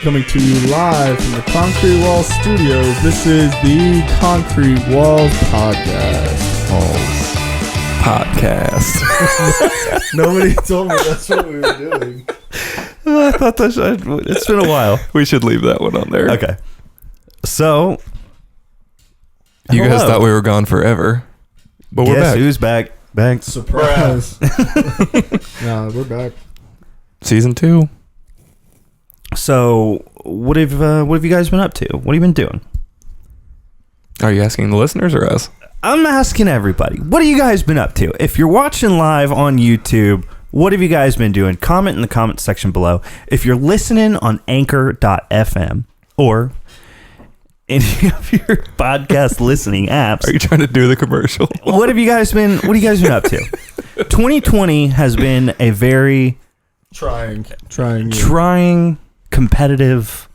Coming to you live from the Concrete Walls Studios. This is the Concrete Walls Podcast. Nobody told me that's what we were doing. I thought it's been a while. We should leave that one on there. Okay. So, you guys thought we were gone forever, but we're back. Who's back? Back. Surprise. Nah, we're back. Season 2. So, what have you guys been up to? What have you been doing? Are you asking the listeners or us? I'm asking everybody. What have you guys been up to? If you're watching live on YouTube, what have you guys been doing? Comment in the comment section below. If you're listening on anchor.fm or any of your podcast listening apps, Are you trying to do the commercial? what have you guys been up to? 2020 has been a very Trying. competitive.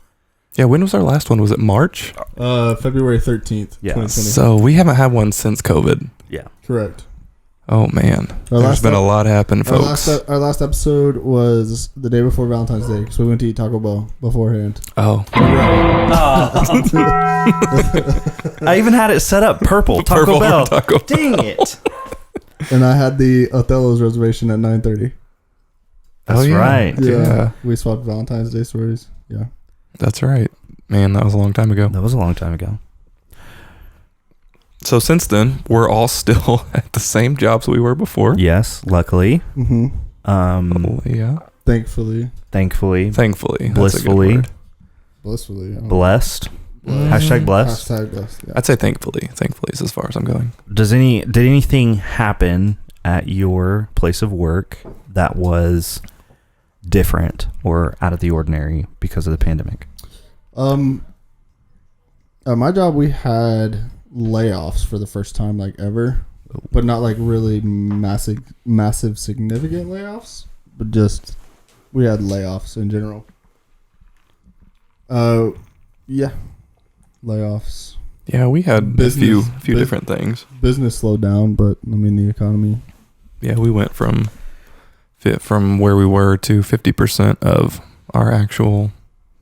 Yeah, when was our last one? Was it March? February 13th, Yeah. 2020. So we haven't had one since COVID. Yeah. Correct. Oh, man. Our There's last been a ep- lot happen, folks. Our last episode was the day before Valentine's Day, so we went to eat Taco Bell beforehand. Oh. I even had it set up purple. Taco Purple Bell. Taco Bell. Dang it. And I had the Othello's reservation at 9:30. That's yeah. right. Yeah. We swapped Valentine's Day stories. Yeah. That's right. Man, that was a long time ago. That was a long time ago. So since then, we're all still at the same jobs we were before. Yes, luckily. Mm-hmm. Yeah. Thankfully. Thankfully. Thankfully. Blissfully. That's a good word. Blissfully. Yeah. Blessed. Hashtag blessed. Hashtag blessed. Yeah. I'd say thankfully. Thankfully is as far as I'm going. Did anything happen at your place of work that was different or out of the ordinary because of the pandemic? At my job, we had layoffs for the first time ever, but not really massive significant layoffs, but just we had layoffs in general. Yeah, layoffs. Yeah, we had a few different things. Business slowed down, but the economy. Yeah, we went from where we were to 50% of our actual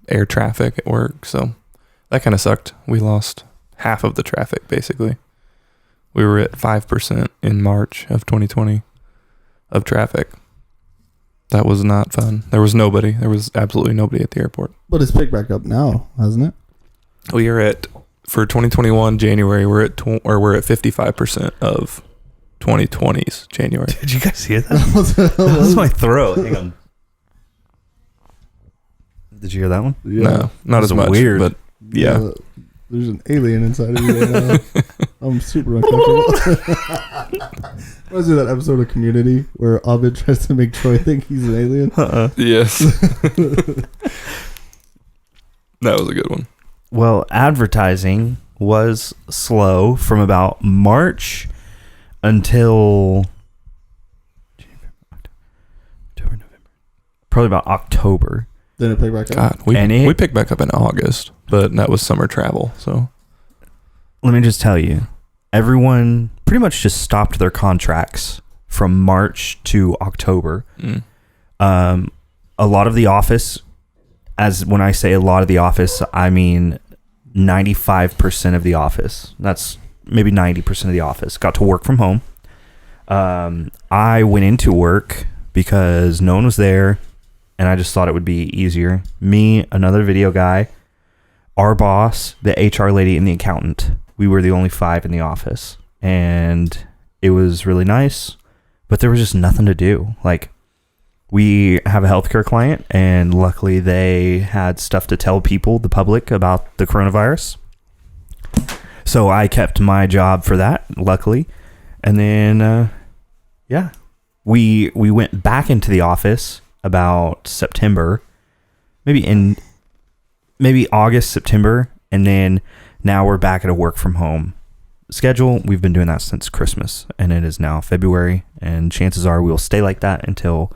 air traffic at work. So that kind of sucked. We lost half of the traffic, basically. We were at 5% in March of 2020 of traffic. That was not fun. There was nobody. There was absolutely nobody at the airport. But it's picked back up now, hasn't it? We are at, for 2021 January, we're at 55% of 2020's January. Did you guys hear that? That was my throat. Hang on. Did you hear that one? Yeah. No, not as much. Weird. But yeah. There's an alien inside of you right now. I'm super uncomfortable. Was it that episode of Community where Abed tries to make Troy think he's an alien? Yes. That was a good one. Well, advertising was slow from about March until probably about October. Then it picked back up. God, we picked back up in August, but that was summer travel. So let me just tell you, everyone pretty much just stopped their contracts from March to October. A lot of the office, when I say a lot of the office, I mean 95% of the office. That's maybe 90% of the office got to work from home. I went into work because no one was there, and I just thought it would be easier. Me, another video guy, our boss, the HR lady, and the accountant. We were the only 5 in the office, and it was really nice, but there was just nothing to do. We have a healthcare client, and luckily they had stuff to tell the public about the coronavirus. So I kept my job for that, luckily. And then, we went back into the office about September, maybe August, September. And then now we're back at a work from home schedule. We've been doing that since Christmas, and it is now February. And chances are we'll stay like that until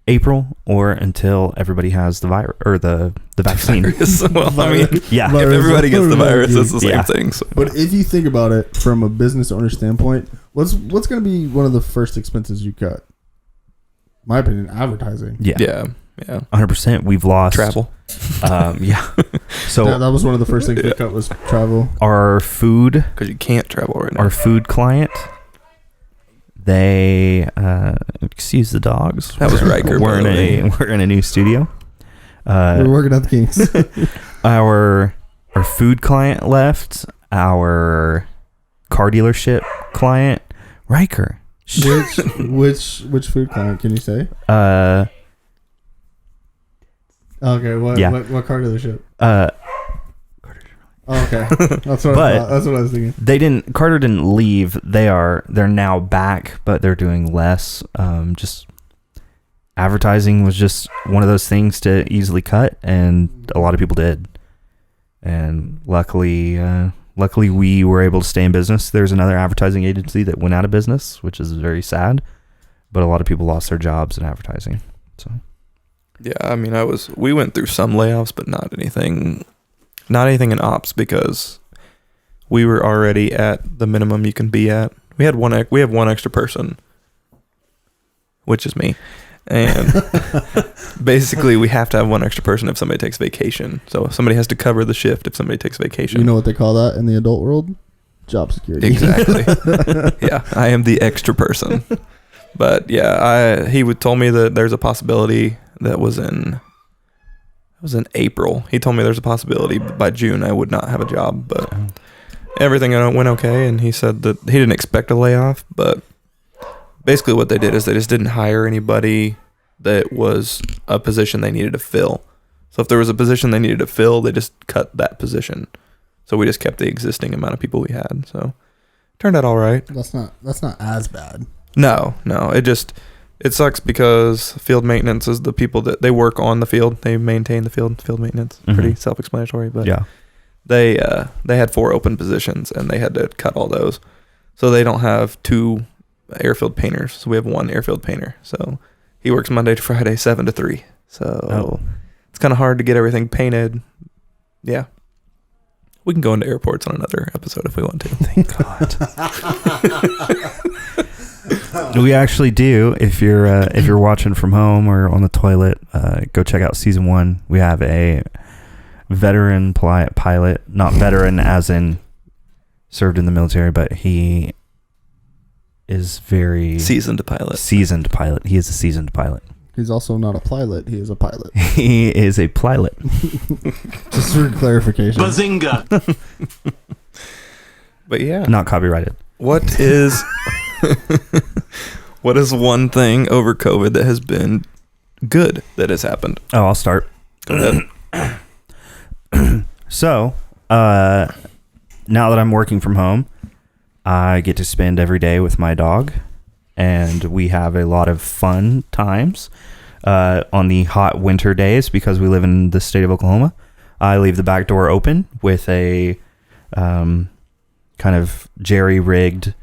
April or until everybody has the virus or the vaccine. Well, yeah. If everybody gets the virus, it's the same thing. So. But if you think about it from a business owner standpoint, what's going to be one of the first expenses you cut? My opinion, advertising. Yeah. Yeah. Yeah. 100%. We've lost Travel. Yeah. So that was one of the first things we cut was travel. our food Because you can't travel right now. our food client, they excuse the dogs. That was Riker, by the way. We're in a new studio. We're working at the Kings. Our food client left. Our car dealership client, Riker. which food client can you say? Okay, what car dealership? Okay, that's what I thought. That's what I was thinking. Carter didn't leave. They're now back, but they're doing less. Just advertising was just one of those things to easily cut, and a lot of people did. And luckily we were able to stay in business. There's another advertising agency that went out of business, which is very sad, but a lot of people lost their jobs in advertising. So yeah, I mean, we went through some layoffs, but not anything in ops, because we were already at the minimum you can be at. We have one extra person, which is me. And basically we have to have one extra person if somebody takes vacation. So somebody has to cover the shift if somebody takes vacation. You know what they call that in the adult world? Job security. Exactly. Yeah, I am the extra person. But yeah, he told me that there's a possibility that was in April. He told me there's a possibility by June I would not have a job, but everything went okay. And he said that he didn't expect a layoff, but basically what they did is they just didn't hire anybody that was a position they needed to fill. So if there was a position they needed to fill, they just cut that position. So we just kept the existing amount of people we had. So it turned out all right. That's not as bad. No. It sucks because field maintenance is the people that they work on the field. They maintain the field maintenance. Mm-hmm. Pretty self-explanatory, but yeah. They had 4 open positions and they had to cut all those. So they don't have 2 airfield painters. So we have 1 airfield painter. So he works Monday to Friday, 7 to 3. So it's kind of hard to get everything painted. Yeah. We can go into airports on another episode if we want to. Thank God. We actually do. If you're watching from home or on the toilet, go check out season 1. We have a veteran pilot, not veteran as in served in the military, but he is very seasoned pilot. He is a seasoned pilot. He's also not a pilot. He is a pilot. He is a pilot. Just for clarification. Bazinga! But yeah. Not copyrighted. What is one thing over COVID that has been good that has happened? Oh, I'll start. Go ahead. So, now that I'm working from home, I get to spend every day with my dog, and we have a lot of fun times on the hot winter days because we live in the state of Oklahoma. I leave the back door open with a kind of jerry-rigged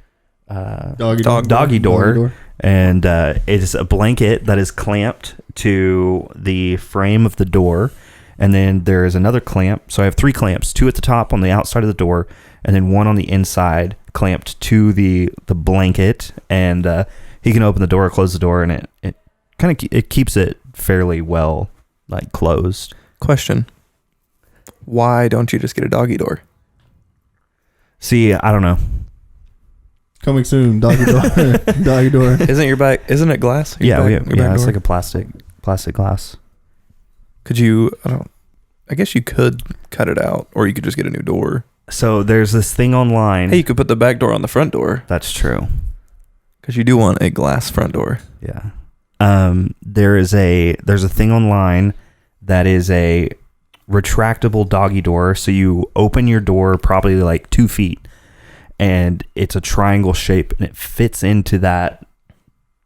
doggy door. And it is a blanket that is clamped to the frame of the door. And then there is another clamp. So I have 3 clamps, 2 at the top on the outside of the door, and then 1 on the inside clamped to the blanket. And he can open the door, close the door, and it kind of it keeps it fairly well like closed. Question: why don't you just get a doggy door? See, I don't know. Coming soon, doggy door. Doggy door. Isn't it glass? It's like a plastic glass. Could you? I guess you could cut it out, or you could just get a new door. So there's this thing online. Hey, you could put the back door on the front door. That's true. Because you do want a glass front door. Yeah. There's a thing online that is a retractable doggy door. So you open your door probably like 2 feet, and it's a triangle shape, and it fits into that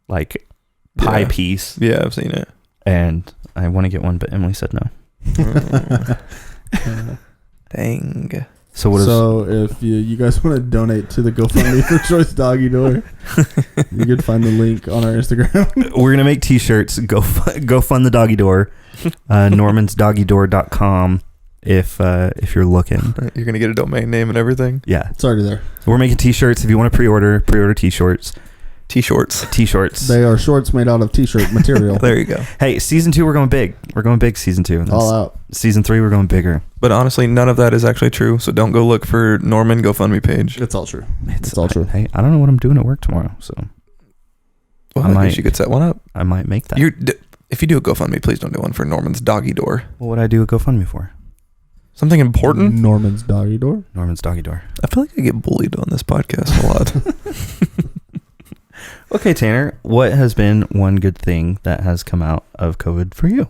like pie piece. Yeah, I've seen it. And I want to get one, but Emily said no. Dang. So if you guys want to donate to the GoFundMe for Troy's doggy door, you can find the link on our Instagram. We're gonna make t-shirts. Go fund the doggy door. NormansDoggyDoor.com if you're looking. You're gonna get a domain name and everything. Yeah, It's already there. we're making t-shirts. If you want to pre-order t-shirts. T-shorts. T-shirts. They are shorts made out of t-shirt material. There you go. Hey, season 2, we're going big. We're going big season 2. And All out. Season 3, we're going bigger. But honestly, none of that is actually true. So don't go look for Norman GoFundMe page. It's all true. It's all true. Hey, I don't know what I'm doing at work tomorrow, so Well, I guess you could set one up. I might make that. If you do a GoFundMe, please don't do one for Norman's doggy door. What would I do a GoFundMe for? Something important? Norman's doggy door. Norman's doggy door. I feel like I get bullied on this podcast a lot. Okay, Tanner, what has been one good thing that has come out of COVID for you?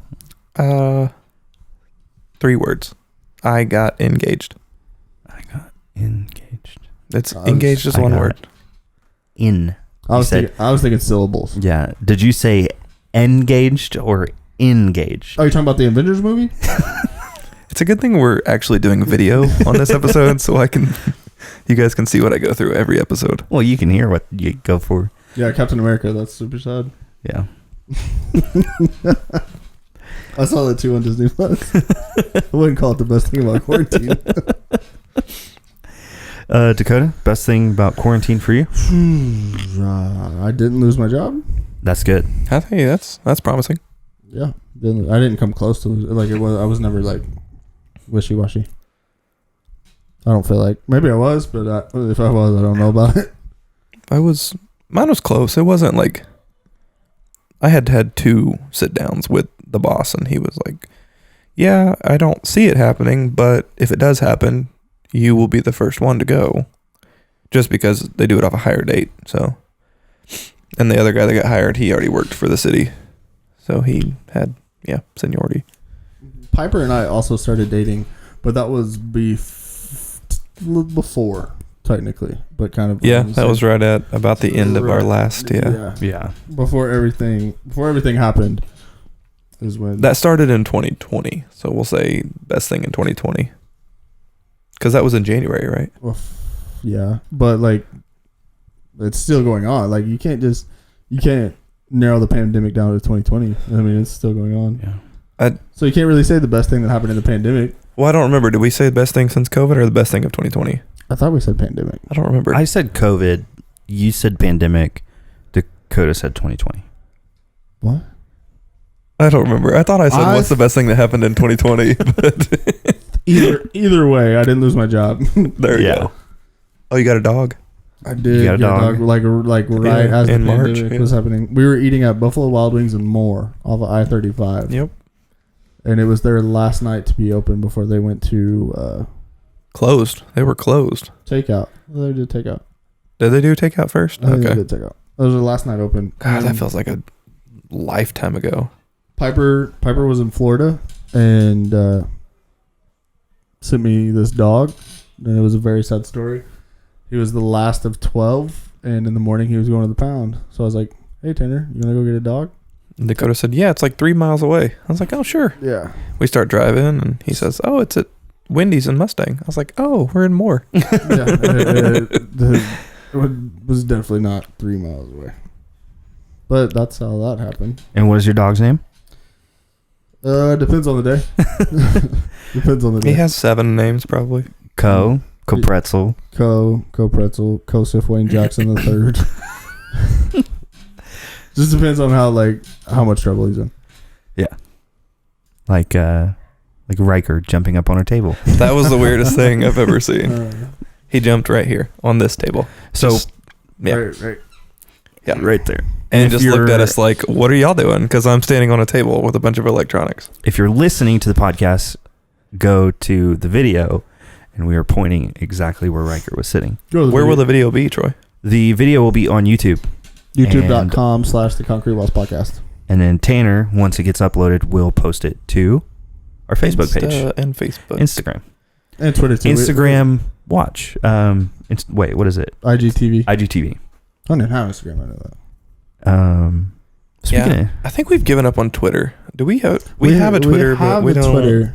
3 words. I got engaged. I got engaged. It's engaged is one word. I was thinking syllables. Yeah. Did you say engaged or engaged? Oh, you're talking about the Avengers movie? It's a good thing we're actually doing video on this episode, so you guys can see what I go through every episode. Well, you can hear what you go for. Yeah, Captain America. That's super sad. Yeah. I saw that too on Disney Plus. I wouldn't call it the best thing about quarantine. Dakota, best thing about quarantine for you? I didn't lose my job. That's good. I think that's promising. Yeah, I didn't come close to like it was. I was never like wishy-washy. I don't feel like maybe I was, but if I was, I don't know about it. Mine was close. It wasn't like I had 2 sit downs with the boss, and he was like, "Yeah, I don't see it happening, but if it does happen, you will be the first one to go, just because they do it off a higher date." So, and the other guy that got hired, he already worked for the city, so he had seniority. Piper and I also started dating, but that was before technically, but kind of that was right at about the end of our last Yeah. Before everything happened is when that started in 2020. So we'll say best thing in 2020, because that was in January, right? Well, yeah, but like it's still going on. Like you can't narrow the pandemic down to 2020. I mean, it's still going on. Yeah. So you can't really say the best thing that happened in the pandemic. Well, I don't remember. Did we say the best thing since COVID or the best thing of 2020? I thought we said pandemic. I don't remember. I said COVID. You said pandemic. Dakota said 2020. What? I don't remember. I thought I said what's the best thing that happened in 2020. But either way, I didn't lose my job. There you go. Oh, you got a dog? I did. You got a dog? Like right as the in March, pandemic was happening. We were eating at Buffalo Wild Wings and more off of I-35. Yep. And it was their last night to be open before they went to Closed. They were closed. takeout. They did takeout. Did they do takeout first? I think they Okay. did takeout. That was their last night open. God, that feels like a lifetime ago. Piper was in Florida and sent me this dog, and it was a very sad story. He was the last of 12, and in the morning he was going to the pound. So I was like, "Hey Tanner, you wanna go get a dog?" And Dakota said, "Yeah, it's like 3 miles away." I was like, "Oh, sure." Yeah. We start driving, and he says, "Oh, it's at Wendy's in Mustang." I was like, "Oh, we're in Moore." It was definitely not 3 miles away. But that's how that happened. And what is your dog's name? Depends on the day. Depends on the day. He has 7 names probably. Co Pretzel. Co Pretzel, Sif Wayne Jackson the third. Just depends on how much trouble he's in. Like Riker jumping up on a table. That was the weirdest thing I've ever seen. He jumped right here on this table. So Right. Yeah, right there. and If just looked you're- at us like, "What are y'all doing?" Because I'm standing on a table with a bunch of electronics. If you're listening to the podcast, go to the video, and we are pointing exactly where Riker was sitting. Where will the video be, Troy? The video will be on YouTube. YouTube.com/The Concrete Walls Podcast. And then Tanner, once it gets uploaded, will post it to our Facebook page. And Facebook. Instagram. And Twitter too. Instagram watch. Wait, what is it? IGTV. IGTV. I don't have Instagram. I know that. Speaking of, I think we've given up on Twitter. Do we have? We have a Twitter, but we don't. Twitter,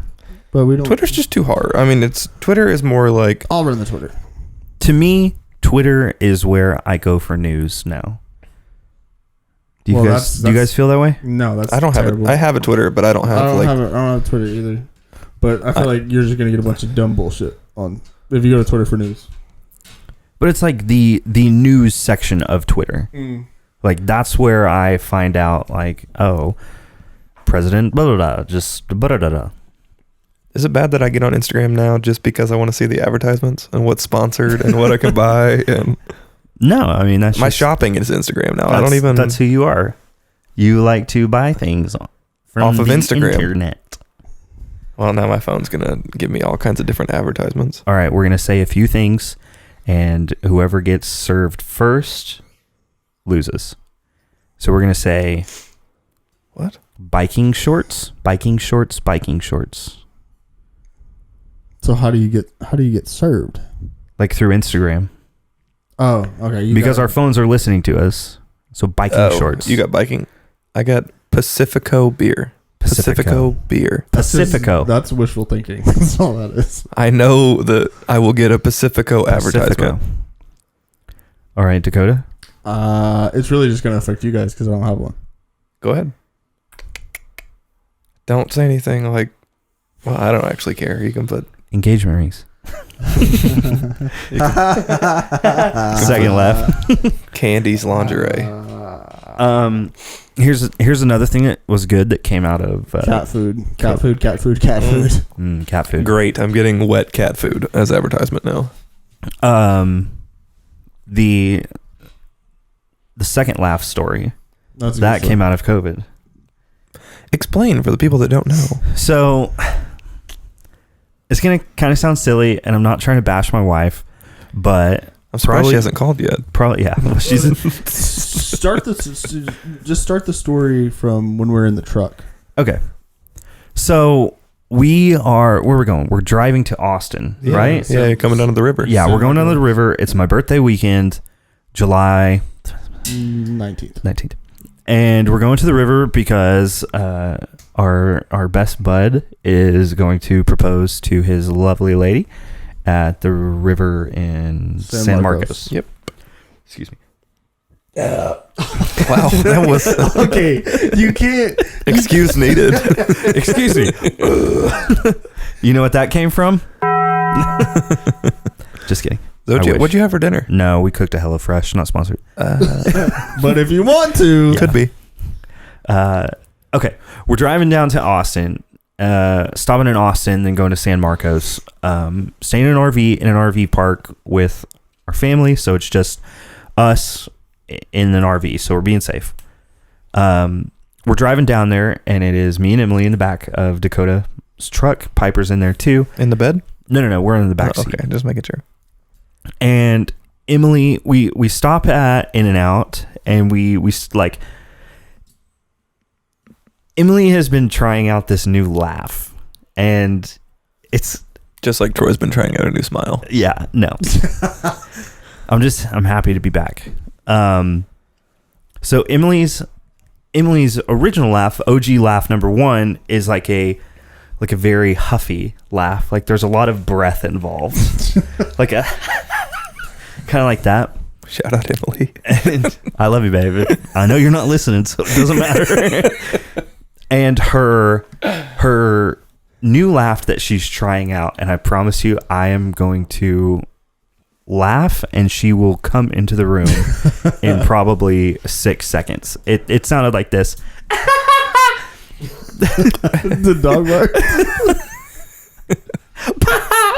but we don't. Twitter's just too hard. I mean, Twitter is more like. I'll run the Twitter. to me, Twitter is where I go for news now. Do you guys feel that way? No, that's I don't terrible. have it. I have a Twitter, but I don't have I don't have Twitter either. But I feel like you're just gonna get a bunch of dumb bullshit on if you go to Twitter for news. but it's like the news section of Twitter. Like that's where I find out like, oh, President blah blah blah, just blah blah blah. Is it bad that I get on Instagram now just because I want to see the advertisements and what's sponsored and what I can buy? And no, I mean that's my just, shopping is Instagram now. I don't even. That's who you are. You like to buy things from off of the Instagram. Internet. Well, now my phone's gonna give me all kinds of different advertisements. All right, we're gonna say a few things, and whoever gets served first loses. So we're gonna say, what? Biking shorts, biking shorts, biking shorts. So how do you get served? Like through Instagram. Oh, okay. Because our phones are listening to us. So biking shorts. You got biking. I got Pacifico beer. Pacifico beer. Pacifico. That's wishful thinking. That's all that is. I know that I will get a Pacifico advertisement. All right, Dakota. It's really just gonna affect you guys because I don't have one. Go ahead. Don't say anything like. Well, I don't actually care. You can put engagement rings. Second laugh. Candy's lingerie. Here's another thing that was good that came out of cat food. Cat food. Cat food. Great. I'm getting wet cat food as advertisement now. The second laugh story that came out of COVID. Explain for the people that don't know. So it's gonna kind of sound silly, and I'm not trying to bash my wife, but I'm surprised she hasn't called yet. Probably, yeah. She's start the story from when we're in the truck. Okay. So where we're going? We're driving to Austin, right? Yeah, you're coming down to the river. Yeah, we're going down to the river. It's my birthday weekend, July 19th. And we're going to the river because our best bud is going to propose to his lovely lady at the river in San Marcos. Yep. Excuse me. Wow, that was okay. You can't. Excuse needed. Excuse me. You know what that came from? Just kidding. What'd you have for dinner? No, we cooked a HelloFresh. Not sponsored. But if you want to, could be. Okay, we're driving down to Austin, stopping in Austin, then going to San Marcos. Staying in an RV park with our family, so it's just us in an RV, so we're being safe. We're driving down there, and it is me and Emily in the back of Dakota's truck. Piper's in there too. In the bed? No, we're in the back seat. Okay, just making sure. And Emily, we stop at In-N-Out, and we like. Emily has been trying out this new laugh, and it's just like Troy's been trying out a new smile. Yeah, no. I'm happy to be back. So Emily's original laugh, OG laugh number 1, is like a very huffy laugh. Like there's a lot of breath involved. Like a kind of like that. Shout out Emily. And I love you, baby. I know you're not listening, so it doesn't matter. And her new laugh that she's trying out, and I promise you, I am going to laugh, and she will come into the room in probably 6 seconds. It sounded like this. The dog bark.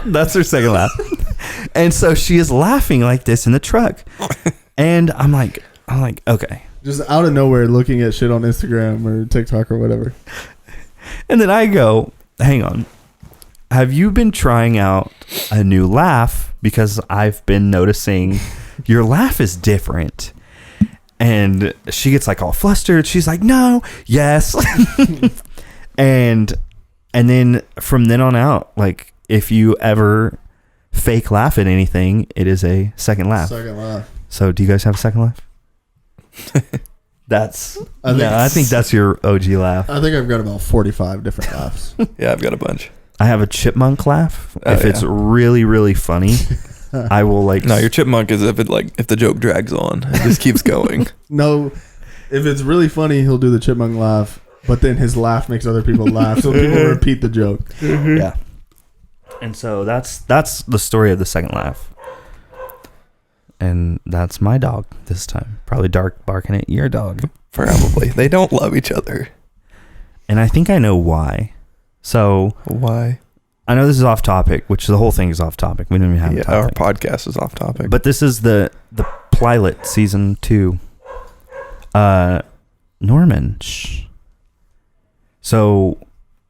That's her second laugh. And so she is laughing like this in the truck. And I'm like, okay. Just out of nowhere looking at shit on Instagram or TikTok or whatever. And then I go, hang on. Have you been trying out a new laugh? Because I've been noticing your laugh is different. And she gets like all flustered. She's like, no, yes. And then from then on out, like if you ever fake laugh at anything, it is a second laugh. Second laugh. So do you guys have a second laugh? I think that's your OG laugh. I think I've got about 45 different laughs. Yeah, I've got a bunch. I have a chipmunk laugh. If it's really, really funny, I will like. No, your chipmunk is if the joke drags on, it just keeps going. No, if it's really funny, he'll do the chipmunk laugh, but then his laugh makes other people laugh, so people repeat the joke. Mm-hmm. Yeah. And so that's the story of the second laugh. And that's my dog this time. Probably Dark barking at your dog. Probably. They don't love each other. And I think I know why. So why? I know this is off topic, which the whole thing is off topic. We don't even have a topic. Our podcast is off topic. But this is the pilot season 2. Norman. Shh. So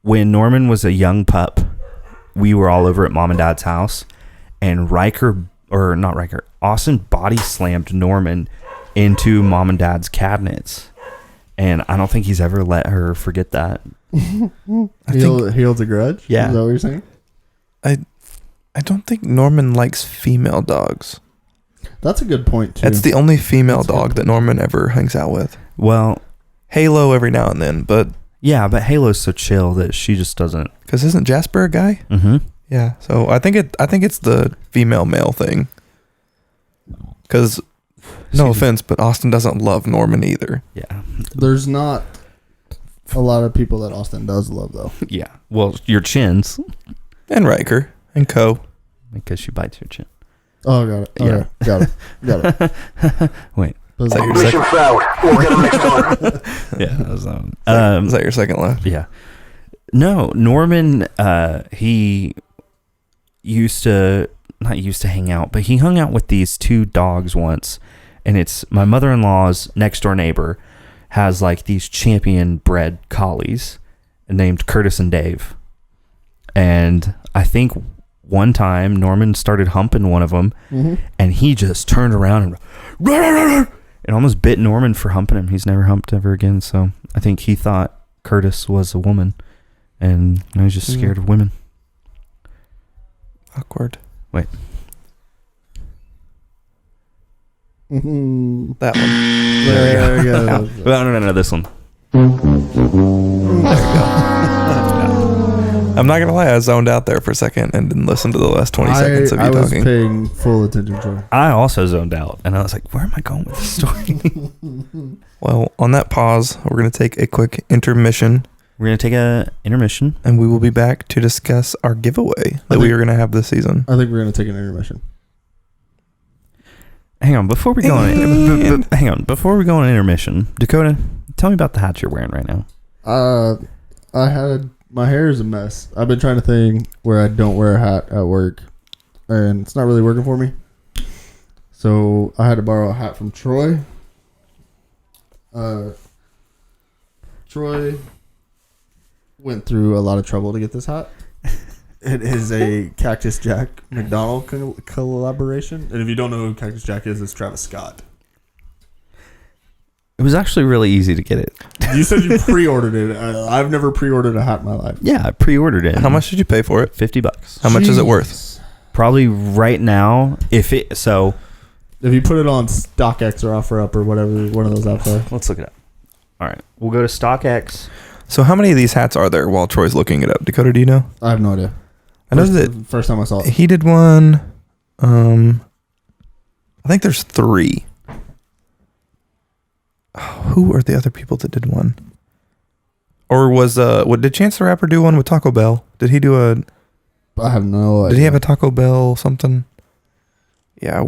when Norman was a young pup, we were all over at Mom and Dad's house, and Austin body slammed Norman into Mom and Dad's cabinets. And I don't think he's ever let her forget that. He holds a grudge? Yeah. Is that what you're saying? I don't think Norman likes female dogs. That's a good point, too. It's the only female dog that Norman ever hangs out with. Well, Halo every now and then, but... Yeah, but Halo's so chill that she just doesn't... Because isn't Jasper a guy? Mm-hmm. Yeah, so I think it's the female-male thing. Because, no offense, but Austin doesn't love Norman either. Yeah. There's not a lot of people that Austin does love, though. Yeah. Well, your chins. And Riker. And Co. Because she bites your chin. Oh, got it. Okay. Yeah. Got it. Wait. Is that your second? Yeah, that was is that your second laugh? Yeah. No, Norman, he not used to hang out, but he hung out with these 2 dogs once, and it's my mother-in-law's next door neighbor has like these champion bred collies named Curtis and Dave. And I think one time Norman started humping one of them, and he just turned around and almost bit Norman for humping him. He's never humped ever again. So I think he thought Curtis was a woman, and now he's just scared of women. Awkward. Wait. That one. There we go. No, this one. There we go. I'm not going to lie, I zoned out there for a second and didn't listen to the last 20 seconds of you talking. I was paying full attention to it. I also zoned out, and I was like, where am I going with this story? Well, on that pause, we're going to take a quick intermission. We're going to take a intermission. And we will be back to discuss our giveaway that we are going to have this season. I think we're going to take an intermission. Hang on, before we go on intermission, Dakota, tell me about the hat you're wearing right now. My hair is a mess. I've been trying to think where I don't wear a hat at work, and it's not really working for me. So I had to borrow a hat from Troy. Troy went through a lot of trouble to get this hat. It is a Cactus Jack McDonald collaboration. And if you don't know who Cactus Jack is, it's Travis Scott. It was actually really easy to get it. You said you pre-ordered it. I've never pre-ordered a hat in my life. Yeah, I pre-ordered it. How much did you pay for it? $50. How much is it worth? Probably right now, if you put it on StockX or OfferUp or whatever one of those apps are. Let's look it up. All right, we'll go to StockX. So how many of these hats are there while Troy's looking it up? Dakota, do you know? I have no idea. I know that first time I saw it. He did one. I think there's 3. Who are the other people that did one? Or did Chance the Rapper do one with Taco Bell? Did he do I have no idea. Did he have a Taco Bell something? Yeah,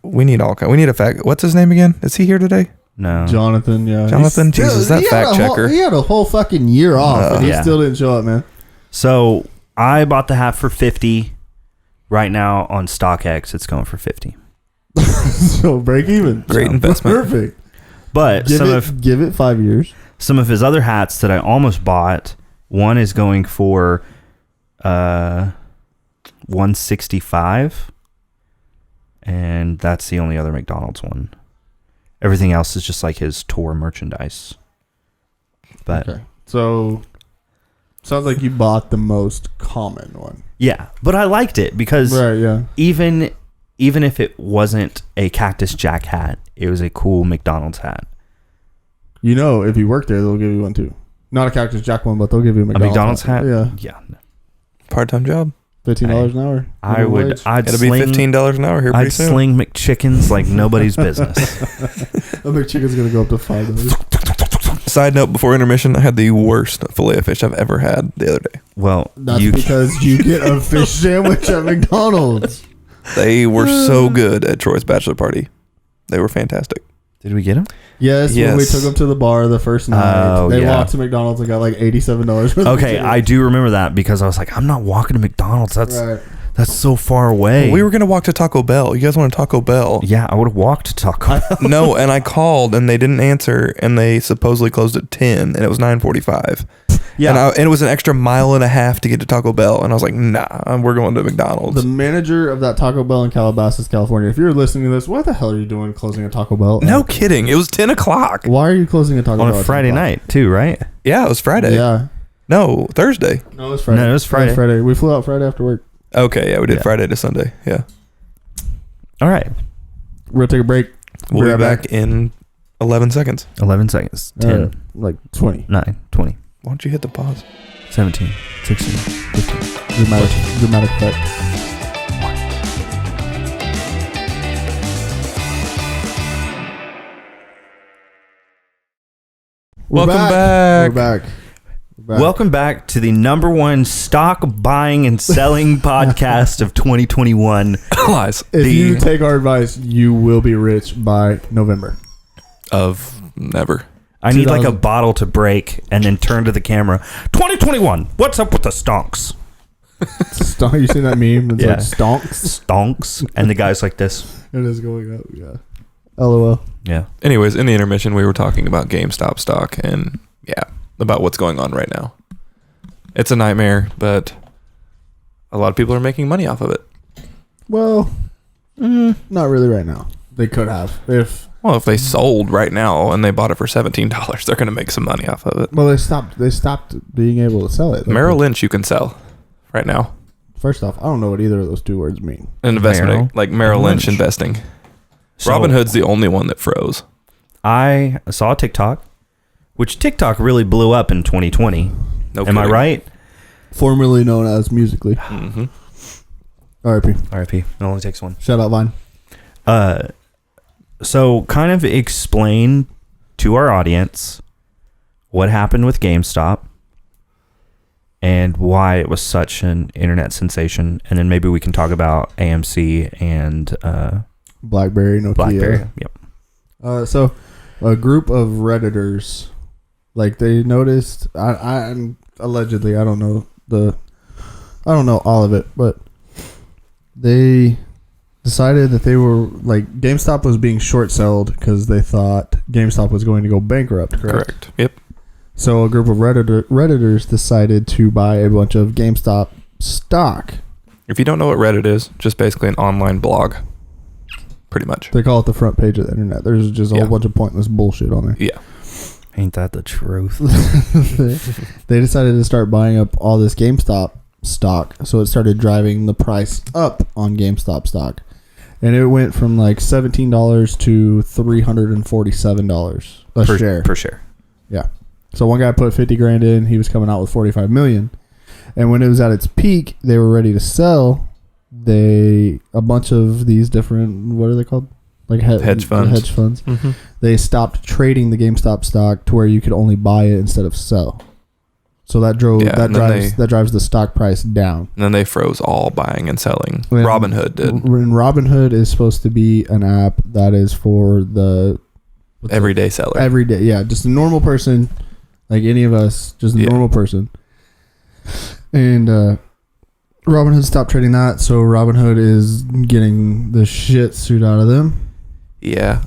we need all kind. We need a fact. What's his name again? Is he here today? No. Jonathan, yeah. Jonathan, Jesus, that fact checker. He had a whole fucking year off, and he still didn't show up, man. So I bought the hat for $50. Right now on StockX, it's going for $50. So break even. Great investment. Perfect. But give it 5 years. Some of his other hats that I almost bought, one is going for $165, and that's the only other McDonald's one. Everything else is just like his tour merchandise. But okay. So sounds like you bought the most common one. Yeah, but I liked it because even if it wasn't a Cactus Jack hat, it was a cool McDonald's hat. You know, if you work there, they'll give you one too. Not a Cactus Jack one, but they'll give you a McDonald's hat. Yeah. Part-time job. $15 an hour. It'll be $15 an hour here pretty soon. I'd sling McChickens like nobody's business. A McChicken's gonna go up to $5. Side note: before intermission, I had the worst fillet of fish I've ever had the other day. Well, that's because you get a fish sandwich at McDonald's. They were so good at Troy's bachelor party. They were fantastic. Did we get them? Yes, when we took them to the bar the first night. They walked to McDonald's and got like $87. Okay, I do remember that because I was like, I'm not walking to McDonald's. That's so far away. We were going to walk to Taco Bell. You guys want to Taco Bell? Yeah, I would have walked to Taco Bell. No, and I called and they didn't answer and they supposedly closed at 10 and it was 9:45. Yeah. And it was an extra mile and a half to get to Taco Bell. And I was like, nah, we're going to McDonald's. The manager of that Taco Bell in Calabasas, California, if you're listening to this, what the hell are you doing closing a Taco Bell? No kidding. It was 10 o'clock. Why are you closing a Taco Bell? On a Friday night, too, right? Yeah, it was Friday. Yeah. No, Thursday. No, it was Friday. No, it was Friday. We flew out Friday after work. Okay, yeah, we did Friday to Sunday. Yeah. All right. We're going to take a break. We'll be back in 11 seconds. 11 seconds. 10. Like 20. 9. 20. Why don't you hit the pause? 17. 16. 15. Dramatic effect. Welcome back. We're back. Welcome back to the #1 stock buying and selling podcast of 2021. Lies. If you take our advice, you will be rich by November. Of never. I need like a bottle to break and then turn to the camera. 2021. What's up with the stonks? You seen that meme? It's like stonks. Stonks. And the guy's like this. It is going up. Yeah. LOL. Yeah. Anyways, in the intermission, we were talking about GameStop stock and about what's going on right now. It's a nightmare, but a lot of people are making money off of it. Well, not really right now. They could have if they sold right now and they bought it for $17, they're going to make some money off of it. Well, they stopped being able to sell it. Merrill Lynch you can sell right now. First off, I don't know what either of those two words mean. Investment, like Merrill Lynch investing. So, Robinhood's the only one that froze. I saw a TikTok, which TikTok really blew up in 2020. Am I right? Formerly known as Musical.ly. Mm-hmm. R.I.P. R.I.P. It only takes one. Shout out Vine. So kind of explain to our audience what happened with GameStop and why it was such an internet sensation, and then maybe we can talk about AMC and BlackBerry, Nokia. BlackBerry. Yep. So a group of Redditors, like they noticed. I'm allegedly. I don't know all of it, but they decided that they were like GameStop was being short sold because they thought GameStop was going to go bankrupt. Correct. Yep. So a group of Redditors decided to buy a bunch of GameStop stock. If you don't know what Reddit is, just basically an online blog. Pretty much. They call it the front page of the internet. There's just a whole bunch of pointless bullshit on there. Yeah. Ain't that the truth? They decided to start buying up all this GameStop stock, so it started driving the price up on GameStop stock. And it went from like $17 to $347 a share. Per share. Yeah. So one guy put 50 grand in, he was coming out with 45 million. And when it was at its peak, they were ready to sell. A bunch of these different, what are they called? Like hedge funds. Mm-hmm. They stopped trading the GameStop stock to where you could only buy it instead of sell. So that drives the stock price down. And then they froze all buying and selling. And Robinhood did. And Robinhood is supposed to be an app that is for the everyday seller. Everyday, yeah, just a normal person, like any of us, just a normal person. And Robinhood stopped trading that, so Robinhood is getting the shit suit out of them. Yeah.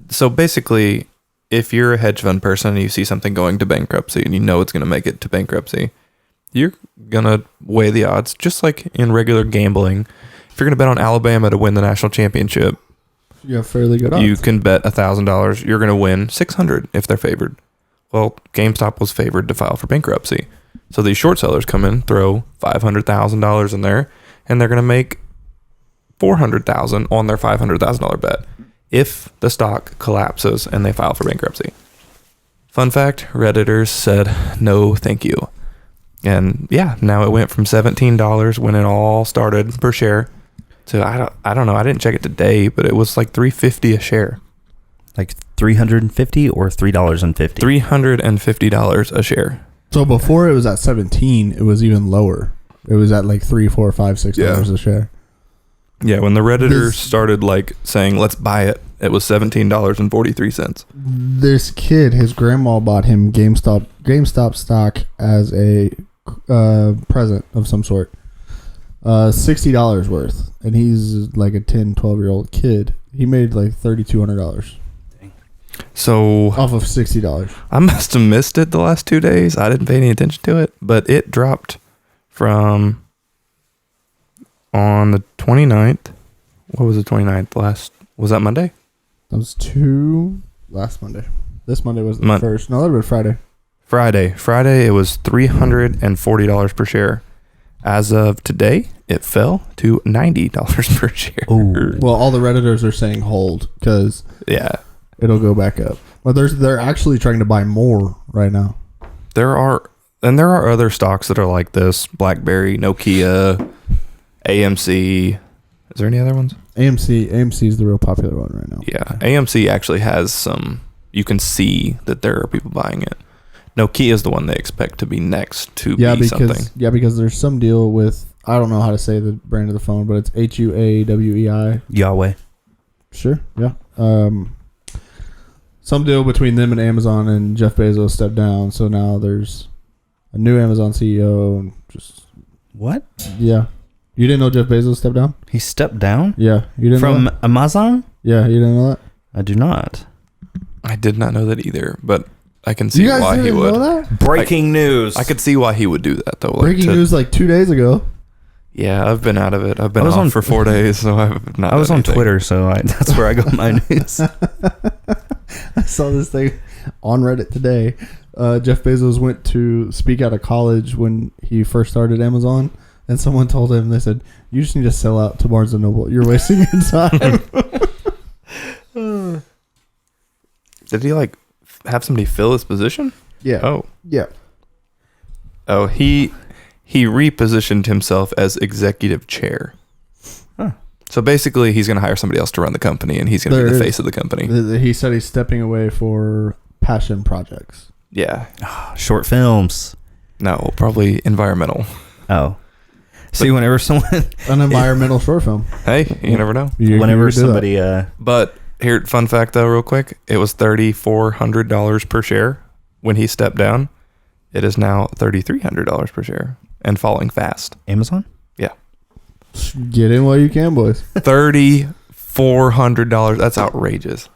So basically, if you're a hedge fund person and you see something going to bankruptcy and you know it's going to make it to bankruptcy, you're going to weigh the odds, just like in regular gambling. If you're going to bet on Alabama to win the national championship, you have fairly good odds. You can bet $1,000 you're going to win $600 if they're favored. Well, GameStop was favored to file for bankruptcy. So these short sellers come in, throw $500,000 in there, and they're going to make $400,000 on their $500,000 bet if the stock collapses and they file for bankruptcy. Fun fact, Redditors said, no, thank you. And yeah, now it went from $17 when it all started per share to, I don't know, I didn't check it today, but it was like $3.50 a share. Like $350 or $3.50? $350 a share. So before it was at 17, it was even lower. It was at like $3, $4, $5, $6 a share. Yeah, when the Redditors started like saying, let's buy it, it was $17.43. This kid, his grandma bought him GameStop stock as a present of some sort. $60 worth. And he's like a 10, 12-year-old kid. He made like $3,200 So off of $60. I must have missed it the last 2 days. I didn't pay any attention to it, but it dropped from on the 29th. What was the 29th? Was that Monday? That was last Monday. This Monday was the first. No, that would have been Friday. Friday, it was $340 per share. As of today, it fell to $90 per share. Ooh. Well, all the Redditors are saying hold because Yeah. it'll go back up. But they're actually trying to buy more right now. There are other stocks that are like this: BlackBerry, Nokia, AMC. Is there any other ones? AMC is the real popular one right now. Yeah, AMC actually has some. You can see that there are people buying it. Nokia is the one they expect to be next to be something. Yeah, because there's some deal with, I don't know how to say the brand of the phone, but it's HUAWEI. Yahweh. Sure. Yeah. Some deal between them and Amazon, and Jeff Bezos stepped down, so now there's a new Amazon CEO and just What? yeah. You didn't know Jeff Bezos stepped down? He stepped down? Yeah, you didn't know From that? Amazon? Yeah, you didn't know that? I do not. I did not know that either, but I can see You guys why he didn't would. know that? Breaking news. I could see why he would do that though. Breaking news like 2 days ago. Yeah, I've been out of it. I've been I was off on- for 4 days, so I've not. I was done on anything. Twitter, so that's where I got my news. I saw this thing on Reddit today. Jeff Bezos went to speak out of college when he first started Amazon, and someone told him, they said, you just need to sell out to Barnes & Noble. You're wasting your time. Did he like have somebody fill his position? Yeah. Oh, Yeah. oh, he repositioned himself as executive chair. Huh. So basically, he's going to hire somebody else to run the company, and he's going to be the face of the company. He said he's stepping away for passion projects. Yeah. Short films. No, probably environmental. Oh. See, whenever someone... An environmental short film. Hey, you never know. whenever you could do that. somebody... But here, fun fact though, real quick, it was $3,400 per share when he stepped down. It is now $3,300 per share and falling fast. Amazon? Get in while you can, boys. $3,400. That's outrageous.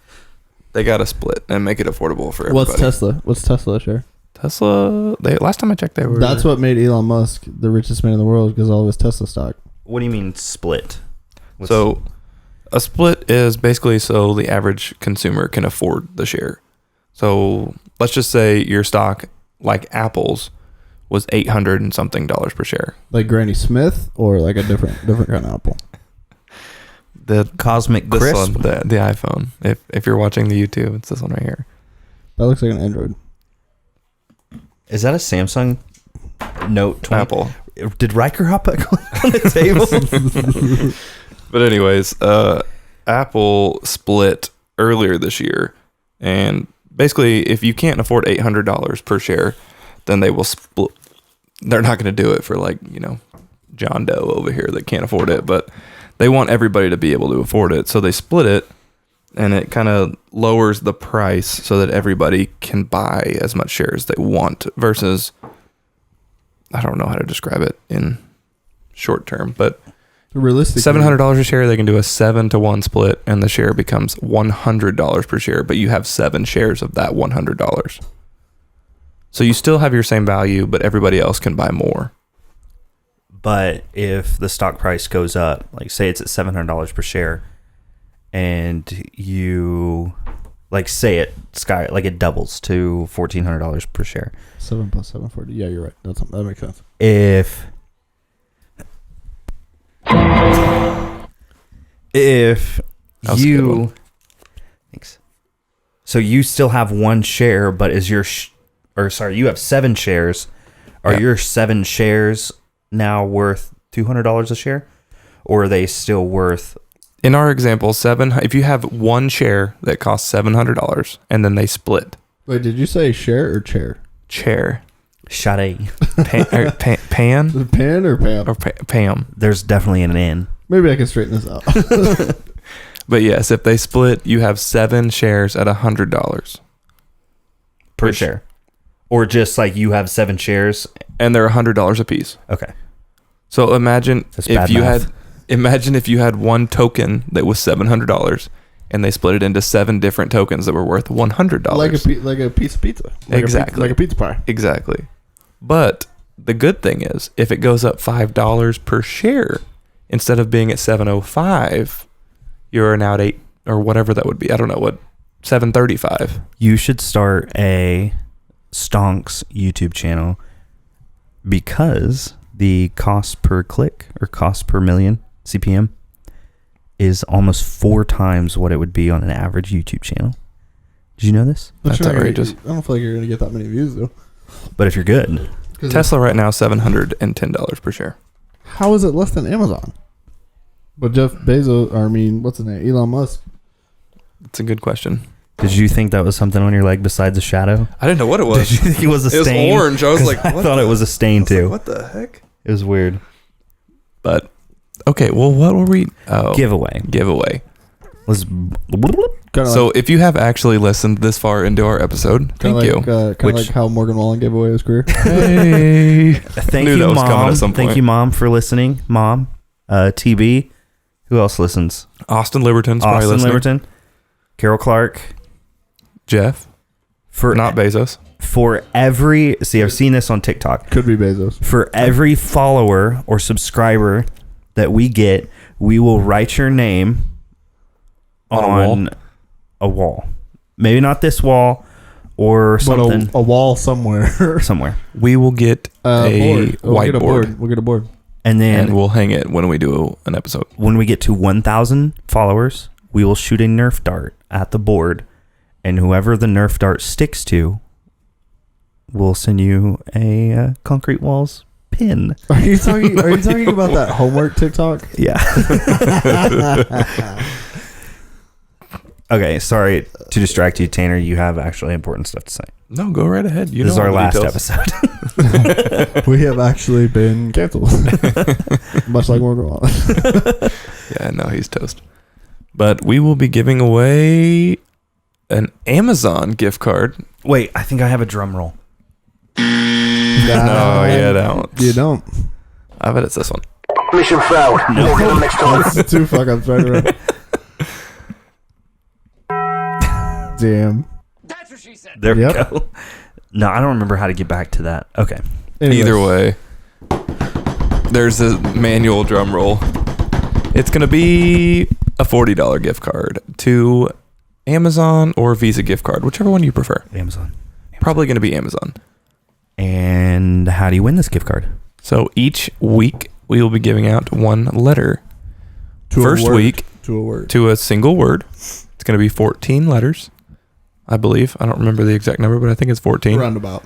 They got to split and make it affordable for everybody. What's Tesla? What's Tesla share? Tesla? Last time I checked, they were. That's what made Elon Musk the richest man in the world, because all of his Tesla stock. What do you mean split? So a split is basically so the average consumer can afford the share. So let's just say your stock, like Apple's, was $800 and something per share. Like Granny Smith, or like a different kind of apple? The Cosmic this Crisp? one, the iPhone. If you're watching the YouTube, it's this one right here. That looks like an Android. Is that a Samsung Note 20? Apple. Did Riker hop back on the table? But anyways, Apple split earlier this year, and basically, if you can't afford $800 per share, then they will split. They're not going to do it for John Doe over here that can't afford it, but they want everybody to be able to afford it, so they split it, and it kind of lowers the price so that everybody can buy as much shares they want versus, I don't know how to describe it in short term, but Realistically, $700 a share, they can do a 7-to-1 split, and the share becomes $100 per share, but you have 7 shares of that $100. So you still have your same value, but everybody else can buy more. But if the stock price goes up, like say it's at $700 per share, and you say it doubles to $1,400 per share. 7 plus 740. Yeah, you're right. That makes sense. If That was a good one. Thanks. So you still have 1 share, but is your you have 7 shares. Are your 7 shares now worth $200 a share, or are they still worth? In our example, if you have 1 share that costs $700 and then they split. Wait, did you say share or chair? Chair. Shade. Pan? Pan or Pam? Or Pam. There's definitely an N. Maybe I can straighten this out. But yes, if they split, you have 7 shares at $100 per share, or just like you have 7 shares and they're $100 a piece. Okay. So imagine That's if bad you math. had one token that was $700 and they split it into 7 different tokens that were worth $100. like a piece of pizza. Exactly. Like a pizza pie. Exactly. But the good thing is, if it goes up $5 per share, instead of being at 7.05, you're now at 8 or whatever that would be. I don't know what, 7.35. You should start a Stonks YouTube channel because the cost per click or cost per million CPM is almost 4 times what it would be on an average YouTube channel. Did you know this? That's outrageous. I don't feel like you're going to get that many views, though. But if you're good, Tesla right now, $710 per share. How is it less than Amazon? But Jeff Bezos, what's his name? Elon Musk. That's a good question. did you think that was something on your leg besides a shadow? I didn't know what it was. Did you think it was a stain? It was orange. I was like, I what thought it was a stain too. what the heck? It was weird. But, okay, well, what were we? Oh, Giveaway. Let's. So if you have actually listened this far into our episode, thank you. Kind of like how Morgan Wallen gave away his career. Hey. Thank Knew you, that was coming Mom. at some Thank point. you, Mom, for listening. Mom, TB. Who else listens? Austin Liberton's probably Austin listening. Liberton, Carol Clark. Jeff, For not Bezos. for every I've seen this on TikTok. Could be Bezos. For every follower or subscriber that we get, we will write your name on a wall. Maybe not this wall or something. But a wall somewhere. Somewhere. We will get a board. We'll get a whiteboard board. We'll get a board. And then and we'll hang it when we do an episode. when we get to 1,000 followers, we will shoot a Nerf dart at the board, and whoever the Nerf dart sticks to, we'll send you a Concrete Walls pin. Are you talking about that homework TikTok? Yeah. Okay, sorry to distract you, Tanner. You have actually important stuff to say. No, go right ahead. This is our last episode. We have actually been canceled. Much like Morgan Wallen. Yeah, no, he's toast. But we will be giving away an Amazon gift card. Wait, I think I have a drum roll. No, yeah, that one. You don't. I bet it's this one. Mission failed. No. Move on next time. That's too fuck ups right around. Damn. There Yep. we go. No, I don't remember how to get back to that. Okay. Anyways. Either way, there's a manual drum roll. It's going to be a $40 gift card to Amazon or Visa gift card, whichever one you prefer. Amazon. Probably going to be Amazon. And how do you win this gift card? So each week we will be giving out one letter. To a First word. week To a word. to a single word. It's going to be 14 letters, I believe. I don't remember the exact number, but I think it's 14. Roundabout.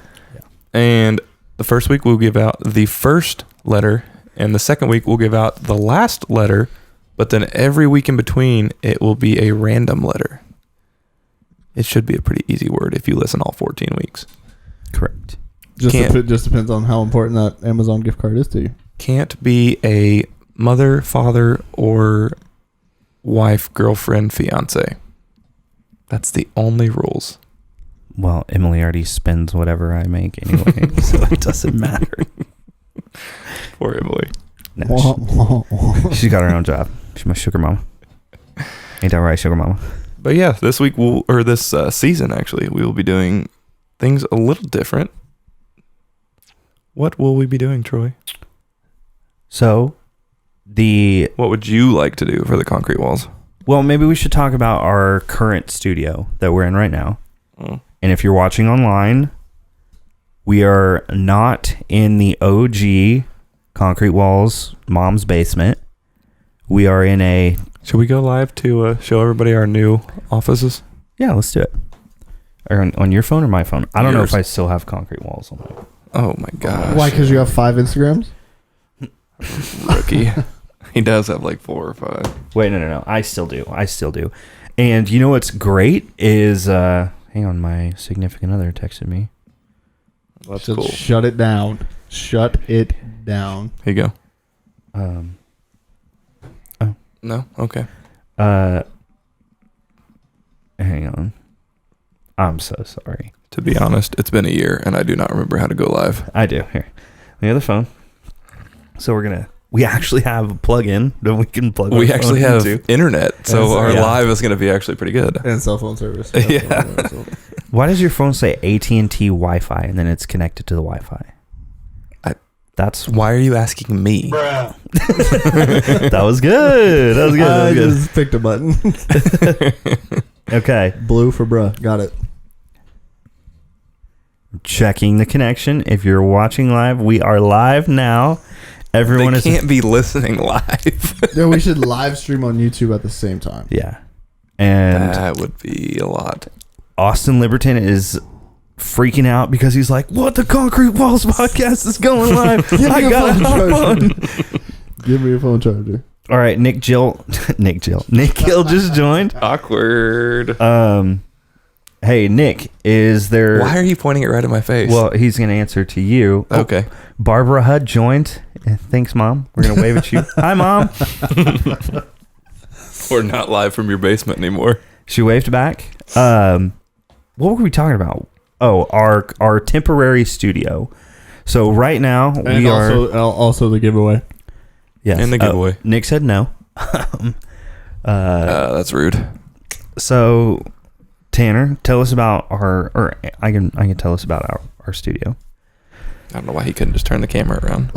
And the first week we'll give out the first letter, and the second week we'll give out the last letter, but then every week in between it will be a random letter. It should be a pretty easy word if you listen all 14 weeks. Correct. Just Can't- just depends on how important that Amazon gift card is to you. Can't be a mother, father, or wife, girlfriend, fiance. That's the only rules. Well, Emily already spends whatever I make anyway, so it doesn't matter. Poor Emily. No, she's got her own job. She's my sugar mama. Ain't that right, sugar mama? But yeah, this week this season actually, we will be doing things a little different. What will we be doing, Troy? So, What would you like to do for the concrete walls? well, maybe we should talk about our current studio that we're in right now. Mm. And if you're watching online, we are not in the OG Concrete Walls mom's basement. We are in a... Should we go live to show everybody our new offices? Yeah, let's do it. Or on your phone or my phone? I don't know Yours. if I still have Concrete Walls on my phone. Oh my gosh. Why? Because you have 5 Instagrams? Rookie. He does have like 4 or 5. Wait, no. I still do. And you know what's great is... hang on, my significant other texted me. That's Just cool. shut it down. Shut it down. Here you go. No? Okay. Hang on. I'm so sorry. To be honest, it's been a year and I do not remember how to go live. I do. Here. The other phone. So we actually have a plug-in that we can plug We our actually phone have into. internet, so Yeah. our live is going to be actually pretty good. And cell phone service. Yeah. Why does your phone say AT&T Wi-Fi and then it's connected to the Wi-Fi? That's Why are you asking me? that was good. That was good. That I was good. just picked a button. Okay. Blue for bruh. Got it. Checking the connection. If you're watching live, we are live now. Everyone They is can't be listening live. Yeah, we should live stream on YouTube at the same time. Yeah. And That would be a lot. Austin Liberton is freaking out because he's like, "What? The Concrete Walls podcast is going live. I got it on." Give me your phone charger. All right, Nick Gill just joined. Awkward. Hey, Nick, is there... Why are you pointing it right in my face? Well, he's going to answer to you. Okay. Barbara Hudd joined. Thanks, Mom. We're going to wave at you. Hi, Mom. We're not live from your basement anymore. She waved back. What were we talking about? Oh, our temporary studio. So right now And also the giveaway. Yes. And the giveaway. Nick said no. That's rude. So Tanner, tell us about I can tell us about our studio. I don't know why he couldn't just turn the camera around.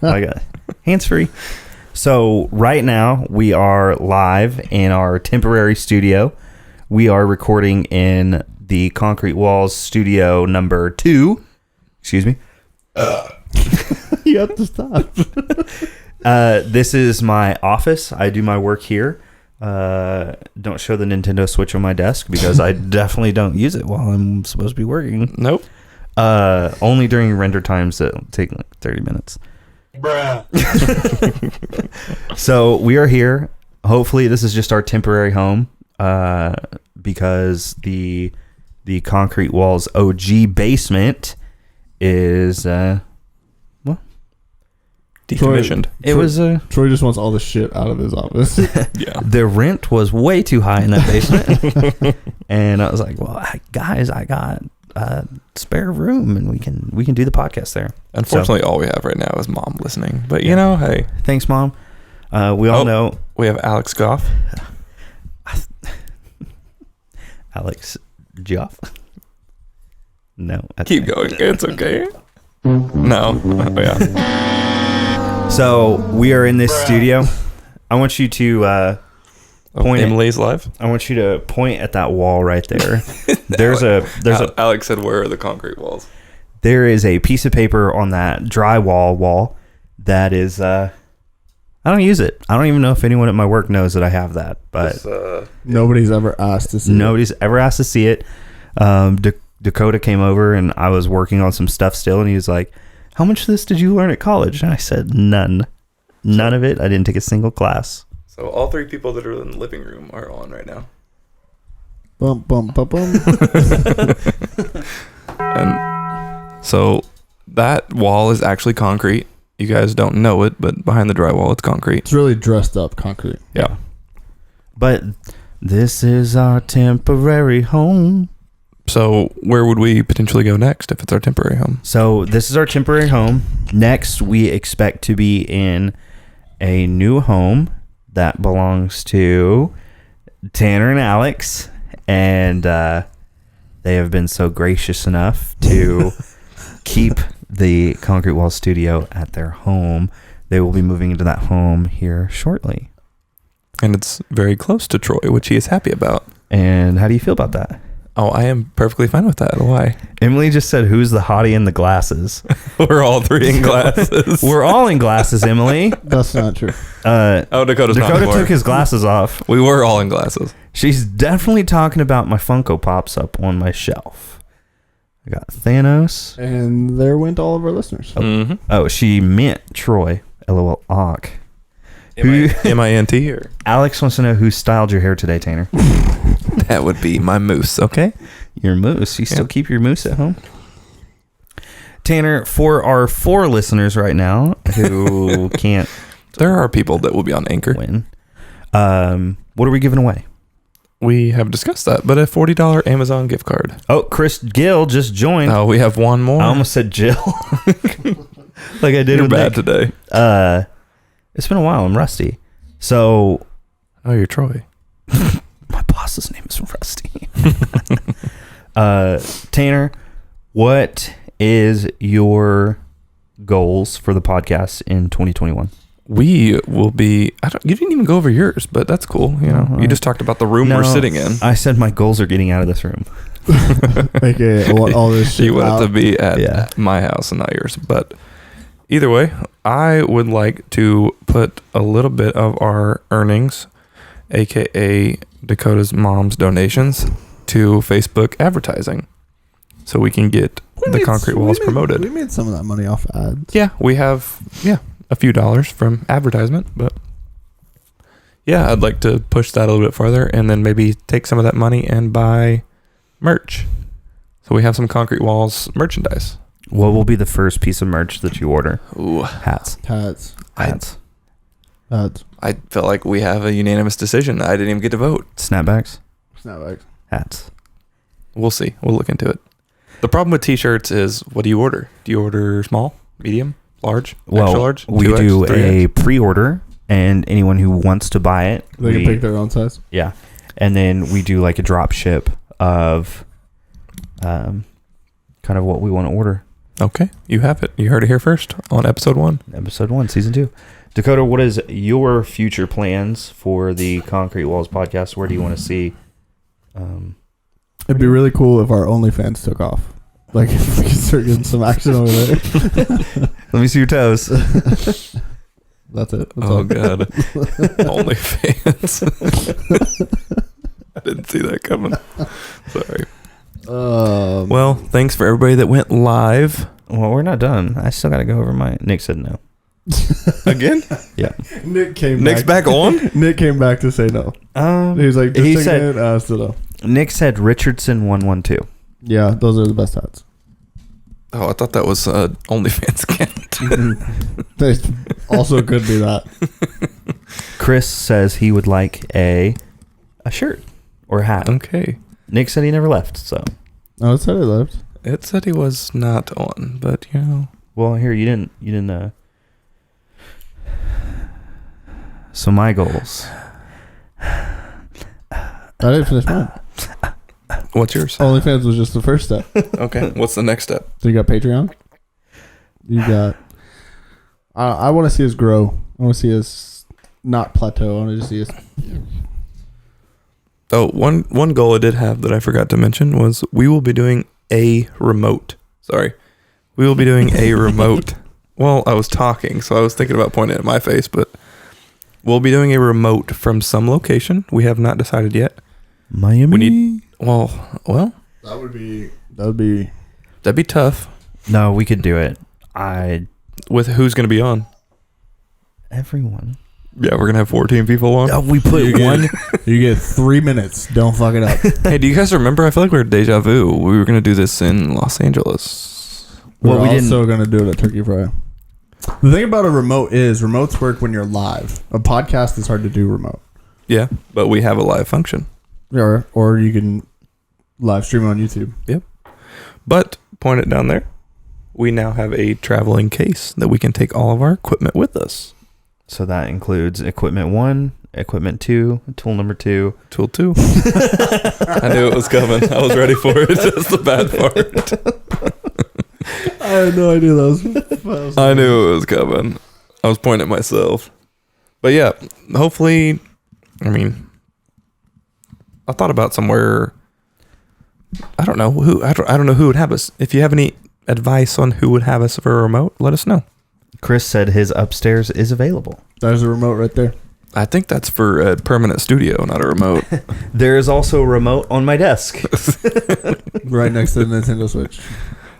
I got hands free. So right now we are live in our temporary studio. We are recording in the Concrete Walls studio number 2. Excuse me. You have to stop. This is my office. I do my work here. Don't show the Nintendo Switch on my desk because I definitely don't use it while I'm supposed to be working. Nope. Only during render times that take like 30 minutes. Bruh. So we are here. Hopefully this is just our temporary home because the Concrete Walls OG basement is Decommissioned. Troy just wants all the shit out of his office. Yeah. the rent was way too high in that basement. And I was like, well, guys, I got a spare room and we can do the podcast there. Unfortunately, all we have right now is Mom listening. But you know, hey. Thanks, Mom. We all know We have Alex Goff. Alex Joff. No. Keep going. It's okay. No. Oh, yeah. So we are in this studio. I want you to point. Emily's live. I want you to point at that wall right there. There's Alex said, "Where are the concrete walls?" There is a piece of paper on that drywall wall that is. I don't use it. I don't even know if anyone at my work knows that I have that, but Nobody's ever asked to see nobody's ever asked to see it. Dakota came over and I was working on some stuff still, and he was like, "How much of this did you learn at college?" And I said, "None of it. I didn't take a single class." So all 3 people that are in the living room are on right now. Bum, bum, bum, bum. And so that wall is actually concrete. You guys don't know it, but behind the drywall, it's concrete. It's really dressed up concrete. Yeah. But this is our temporary home. So where would we potentially go next if it's our temporary home? So this is our temporary home. Next, we expect to be in a new home that belongs to Tanner and Alex. And they have been so gracious enough to keep the Concrete Wall Studio at their home. They will be moving into that home here shortly. And it's very close to Troy, which he is happy about. And how do you feel about that? Oh, I am perfectly fine with that. Why? Emily just said, "Who's the hottie in the glasses?" We're all 3 in glasses. We're all in glasses, Emily. That's not true. Dakota's not Dakota anymore. took his glasses off. We were all in glasses. She's definitely talking about my Funko Pops up on my shelf. I got Thanos. And there went all of our listeners. Mm-hmm. Oh, she meant Troy. LOL. Awk. M-I-N-T or? Alex wants to know who styled your hair today, Tanner. That would be my moose, okay? Your moose. You still keep your moose at home? Tanner, for our 4 listeners right now who can't There are people that will be on Anchor. Win. What are we giving away? We have discussed that, but a $40 Amazon gift card. Oh, Chris Gill just joined. Oh, we have one more. I almost said Jill. Like I did You're with bad Nick. today. It's been a while. I'm rusty. So, Oh, you're Troy. my boss's name is Rusty. Tanner, what is your goals for the podcast in 2021? We will be. You didn't even go over yours, but that's cool. You know, you just talked about the room we're sitting in. I said my goals are getting out of this room. Okay, all this shit You want out. it to be at my house and not yours. But either way, I would like to put a little bit of our earnings, aka Dakota's mom's donations, to Facebook advertising, so we can get the concrete walls promoted. We made some of that money off ads. Yeah, we have a few dollars from advertisement, but yeah, I'd like to push that a little bit farther and then maybe take some of that money and buy merch. So we have some concrete walls merchandise. What will be the first piece of merch that you order? Ooh, Hats. Hats. I felt like we have a unanimous decision. I didn't even get to vote. Snapbacks. Snapbacks. Hats. We'll see. We'll look into it. The problem with t-shirts is, what do you order? Do you order small, medium, large, extra large? We 2X, do 3X? a pre-order, and anyone who wants to buy it, They can pick their own size. Yeah, and then we do like a drop ship of, kind of what we want to order. Okay, you have it. You heard it here first on episode 1. Episode 1, season 2. Dakota, what is your future plans for the Concrete Walls podcast? Where do you want to see? It'd be really cool if our OnlyFans took off. Like, if we could start getting some action over there. Let me see your toes. That's it. That's Oh all. God, OnlyFans. I didn't see that coming. Sorry. Well, thanks for everybody that went live. Well, we're not done. I still got to go over my... Nick said no. Again? Yeah. Nick's back on? Nick came back to say no. He was like, he said, still no. Nick said Richardson 112. Yeah, those are the best hats. Oh, I thought that was OnlyFans account. They also could be that. Chris says he would like a shirt or a hat. Okay. Nick said he never left, so... Oh, it said it left. It said he was not on, but you know. Well, here, you didn't, So my goals. I didn't finish mine. What's yours? OnlyFans was just the first step. Okay. What's the next step? So you got Patreon. You got... I want to see us grow. I want to see us not plateau. I want to see us... Oh, one goal I did have that I forgot to mention was we will be doing a remote. Sorry. We will be doing a remote. Well, I was talking, so I was thinking about pointing at my face, but we'll be doing a remote from some location. We have not decided yet. Miami? We need... Well, That'd be... that'd be tough. No, we could do it. With who's going to be on? Everyone. Yeah, we're going to have 14 people on. We put You get 3 minutes. Don't fuck it up. Hey, do you guys remember? I feel like we're deja vu. We were going to do this in Los Angeles. We're we also going to do it at Turkey Fry. The thing about a remote is remotes work when you're live. A podcast is hard to do remote. Yeah, but we have a live function. Or you can live stream on YouTube. Yep. But point it down there. We now have a traveling case that we can take all of our equipment with us. So that includes equipment 1, equipment 2, tool number 2. Tool 2. I knew it was coming. I was ready for it. That's the bad part. I had no idea that was... I knew it was coming. I was pointing at myself. But yeah, hopefully, I mean, I thought about somewhere. I don't know who. I don't know who would have us. If you have any advice on who would have us for a remote, let us know. Chris said his upstairs is available. There's a remote right there. I think that's for a permanent studio, not a remote. There is also a remote on my desk. Right next to the Nintendo Switch.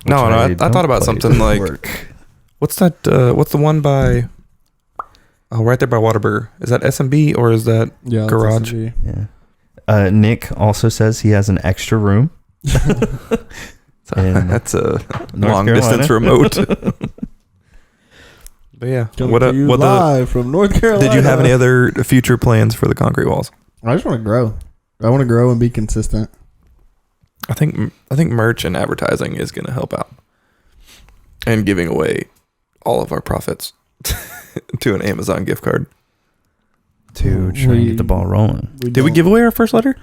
No, I thought about something like, what's that? What's the one by? Oh, right there by Whataburger. Is that SMB or is that Garage? Yeah. Nick also says he has an extra room. That's a North long Carolina. distance remote. But yeah, Coming to you live from North Carolina. Did you have any other future plans for the concrete walls? I just want to grow. I want to grow and be consistent. I think merch and advertising is going to help out, and giving away all of our profits to an Amazon gift card. To try and get the ball rolling. Did we give away our first letter?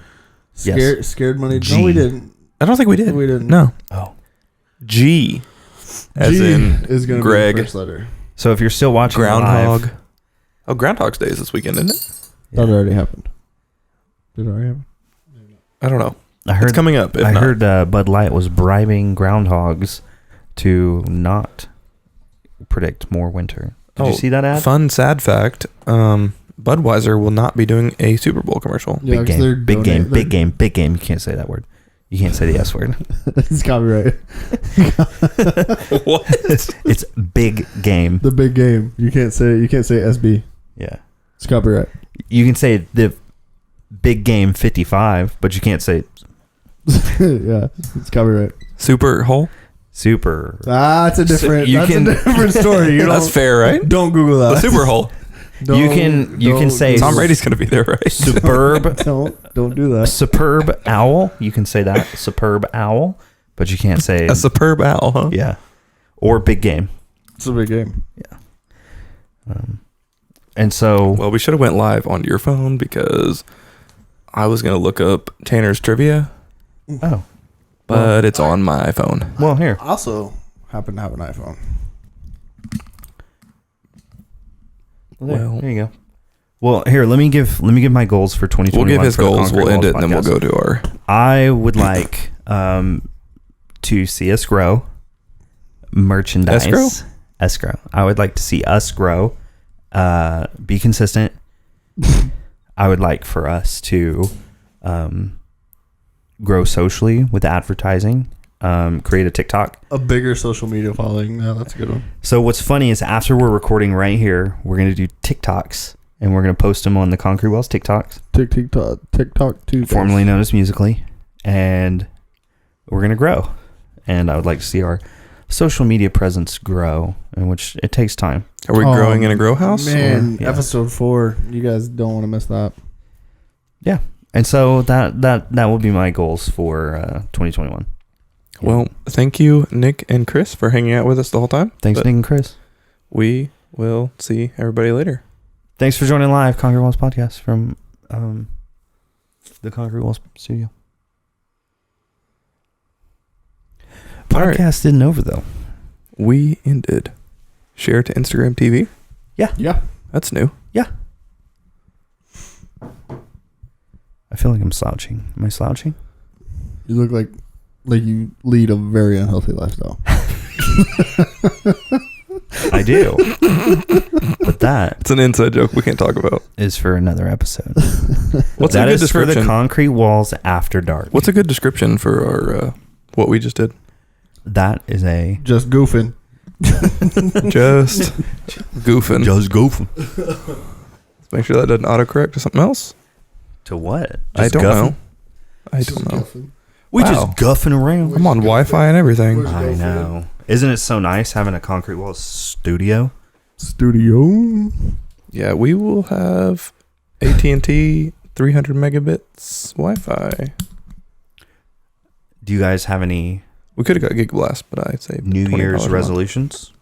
Scared money? G. No, we didn't. I don't think we did. We didn't. No. Oh. G. As G in is going to Greg. be the first letter. So if you're still watching Groundhog. live, Oh, Groundhog's Day is this weekend, isn't it? That already happened. Did it already happen? I don't know. I heard It's coming up. I heard Bud Light was bribing groundhogs to not predict more winter. Did you see that ad? Fun sad fact. Budweiser will not be doing a Super Bowl commercial. Yeah, 'cause they're Big game. donating- You can't say that word. You can't say the S word. It's copyright. What? It's big game. The big game. You can't say SB. Yeah. It's copyright. You can say the big game 55, but you can't say Yeah, it's copyright. Super Hole? super. It's a different. you That's can- a different story. You That's don't, fair, right? don't Google that. The Super Hole. You can say Tom Brady's going to be there, right? superb Don't do that. superb owl. You can say that superb owl, but you can't say A superb owl, huh? yeah, or big game. It's a big game. And so Well, we should have went live on your phone because I was going to look up Tanner's trivia, oh but it's on my phone. well here. I also happen to have an iPhone. There you go. Well, here let me give my goals for 2021. We'll give his for the goals, Concrete we'll end Walls it, and then we'll podcast. go to our... I would like to see us grow merchandise. Escrow. I would like to see us grow, be consistent. I would like for us to grow socially with advertising, create a TikTok. A bigger social media following. Yeah, that's a good one. So what's funny is after we're recording right here, we're going to do TikToks and we're going to post them on the Concrete Walls TikToks, TikTok Tuesdays. formerly known as Musical.ly, and we're going to grow. And I would like to see our social media presence grow, in which it takes time. Are we growing in a grow house? Man, Yeah. episode 4. You guys don't want to miss that. Yeah. And so that will be my goals for 2021. Well, thank you, Nick and Chris, for hanging out with us the whole time. Thanks, But Nick and Chris. we will see everybody later. Thanks for joining live Concrete Walls podcast from the Concrete Walls studio. All right. Podcast didn't over though. We ended. Share to Instagram TV. Yeah. That's new. I feel like I'm slouching. Am I slouching? You look like you lead a very unhealthy lifestyle. I do. But that It's an inside joke we can't talk about. is for another episode. What's That a good is for the description? Concrete Walls After Dark. What's a good description for our what we just did? That is a Just goofing. Just goofing. just goofing. Let's make sure that doesn't autocorrect to something else. To what? I Just don't guffing? know. I don't know. We Wow. just guffing around. I'm on Wi-Fi and everything. Where's- I know. Isn't it so nice having a Concrete Walls studio? Studio. Yeah, we will have AT&T 300 megabits Wi-Fi. Do you guys have any We could have got Gig Blast, but I'd say New $20 Year's a month resolutions?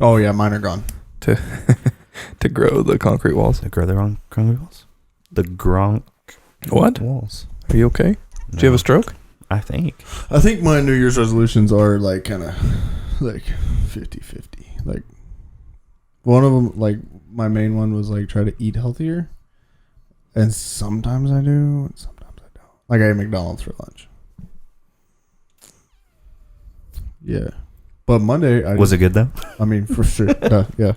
Oh, yeah. Mine are gone. to grow the concrete walls. To grow their own Concrete Walls? The Gronk What? Walls. Are you okay? Do you have a stroke? I think. I think my New Year's resolutions are like kind of like 50-50. Like one of them, like my main one was like try to eat healthier. And sometimes I do, and sometimes I don't. Like I ate McDonald's for lunch. Yeah. But Monday, Was it good though? I mean, for sure. Yeah.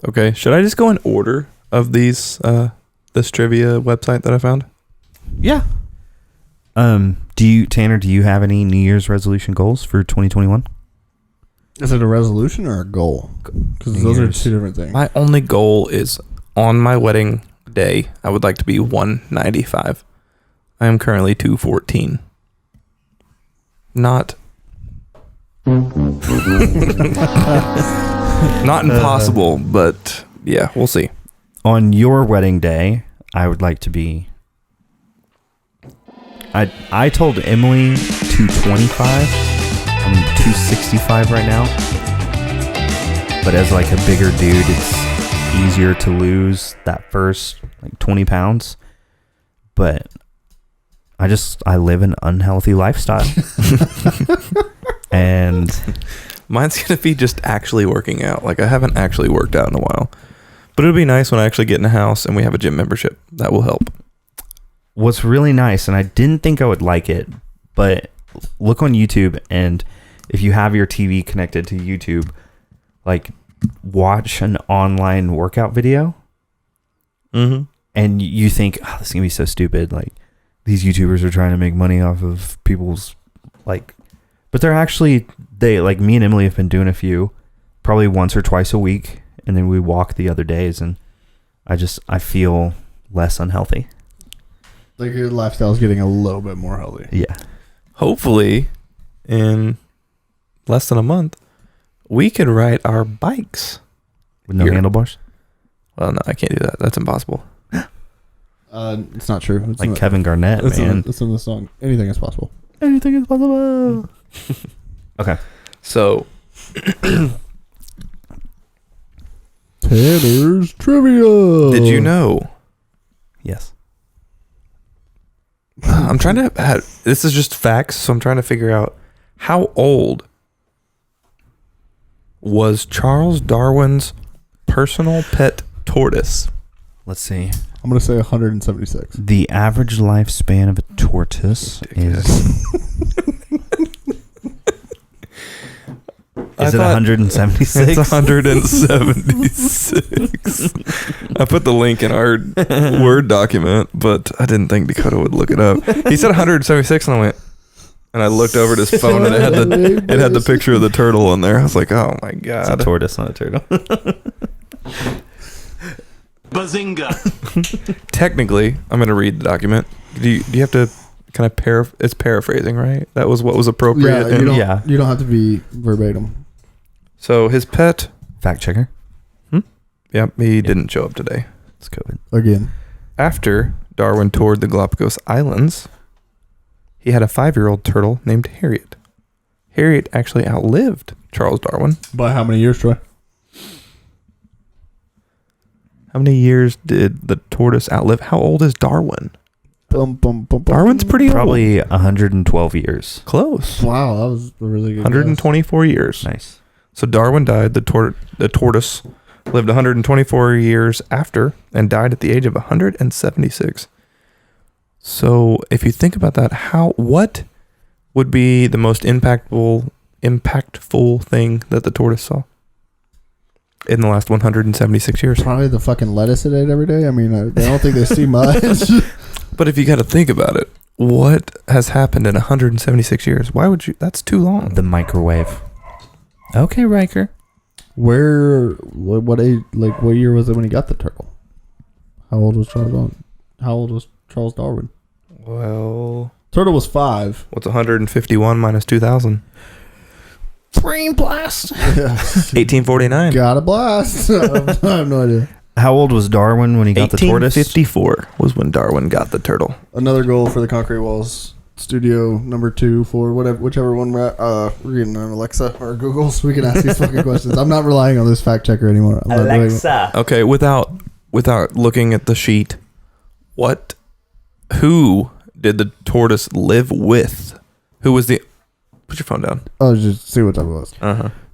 Okay. Should I just go in order of these this trivia website that I found? Yeah. Tanner, do you have any New Year's resolution goals for 2021? Is it a resolution or a goal? Because New those Year's. are two different things. My only goal is on my wedding day, I would like to be 195. I am currently 214. Not Not impossible, but yeah, we'll see. On your wedding day, I would like to be. I told Emily 225. I'm 265 right now. But as like a bigger dude, it's easier to lose that first like 20 pounds. But I live an unhealthy lifestyle. And mine's going to be just actually working out. Like I haven't actually worked out in a while. But it'll be nice when I actually get in a house and we have a gym membership. That will help. What's really nice, and I didn't think I would like it, but look on YouTube, and if you have your TV connected to YouTube, like watch an online workout video, and you think, oh, this is going to be so stupid. Like these YouTubers are trying to make money off of people's like, but they're actually, like me and Emily have been doing a few, probably once or twice a week. And then we walk the other days, and I feel less unhealthy. Like your lifestyle is getting a little bit more healthy. Yeah. Hopefully, in less than a month, we could ride our bikes. With no handlebars? Well, no, I can't do that. That's impossible. It's not true. It's like not, Kevin Garnett, man. It's in the song. Anything is possible. Anything is possible. Okay. So... Tanner's Trivia. Did you know? Yes. I'm trying to... this is just facts, so I'm trying to figure out how old was Charles Darwin's personal pet tortoise? Let's see. I'm going to say 176. The average lifespan of a tortoise is... Is it 176? It's 176. I put the link in our Word document, but I didn't think Dakota would look it up. He said 176, and I went, and I looked over at his phone, and it had the picture of the turtle on there. I was like, oh my god, it's a tortoise, not a turtle. Bazinga! Technically, I'm going to read the document. Do you have to kind of it's paraphrasing, right? That was what was appropriate. Yeah, you don't have to be verbatim. So his pet... Fact checker. Yep, he didn't show up today. It's COVID. Again. After Darwin toured the Galapagos Islands, he had a 5-year-old turtle named Harriet. Harriet actually outlived Charles Darwin. By how many years, Troy? How many years did the tortoise outlive? How old is Darwin? Darwin's pretty old. Probably 112 years. Close. Wow, that was a really good 124 years. Nice. So Darwin died. The tortoise lived 124 years after and died at the age of 176. So if you think about that, what would be the most impactful thing that the tortoise saw in the last 176 years? Probably the fucking lettuce it ate every day. I mean, I don't think they see much. But if you got to think about it, what has happened in 176 years? Why would you? That's too long. The microwave. Okay, Riker. What year was it when he got the turtle? How old was Charles Darwin? Well, turtle was 5. What's 151 minus 2000? Brain blast. 1849. Got a blast. I have no idea. How old was Darwin when he got the tortoise? 1854 was when Darwin got the turtle. Another goal for the Concrete Walls studio number 2 for whichever one we're at. We're getting an Alexa or Google so we can ask these fucking questions. I'm not relying on this fact checker anymore. Alexa. Okay, without looking at the sheet, who did the tortoise live with? Who was the... Put your phone down. Oh, just see what type it was.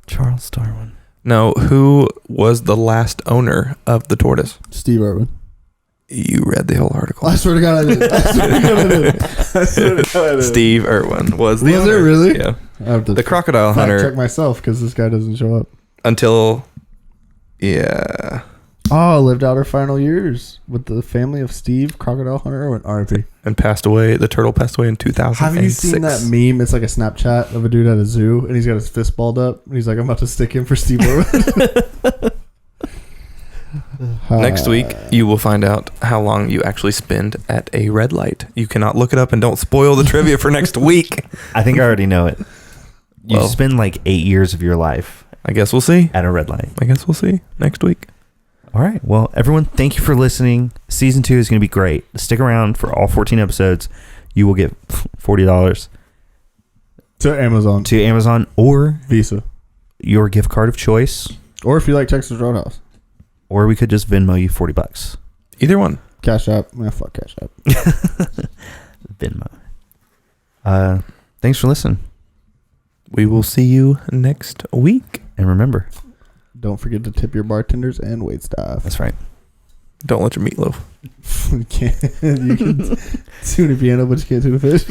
Charles Darwin. No, who was the last owner of the tortoise? Steve Irwin. You read the whole article. I swear to God I did. Steve Irwin was the owner. Was it really? Yeah. I have to The crocodile fact hunter check myself because this guy doesn't show up. until... Yeah. Oh, lived out her final years with the family of Steve, crocodile hunter Irwin, R.I.P. And passed away. The turtle passed away in 2006. Have you seen that meme? It's like a Snapchat of a dude at a zoo, and he's got his fist balled up, and he's like, "I'm about to stick him for Steve Irwin." Next week, you will find out how long you actually spend at a red light. You cannot look it up and don't spoil the trivia for next week. I think I already know it. You Well, spend like 8 years of your life I guess we'll see. at a red light. I guess we'll see next week. All right. Well, everyone, thank you for listening. Season 2 is going to be great. Stick around for all 14 episodes. You will get $40 To Amazon. to Amazon or Visa. your gift card of choice, Or if you like Texas Roadhouse. or we could just Venmo you $40. Either one. Cash App. Fuck Cash App. Venmo. Thanks for listening. We will see you next week. And remember, Don't forget to tip your bartenders and waitstaff. that's right. Don't let your meatloaf. You can tune a piano, but you can't tune a fish.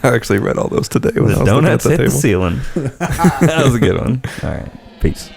I actually read all those today when I The was looking at donuts the hit the table. ceiling. That was a good one. All right. Peace.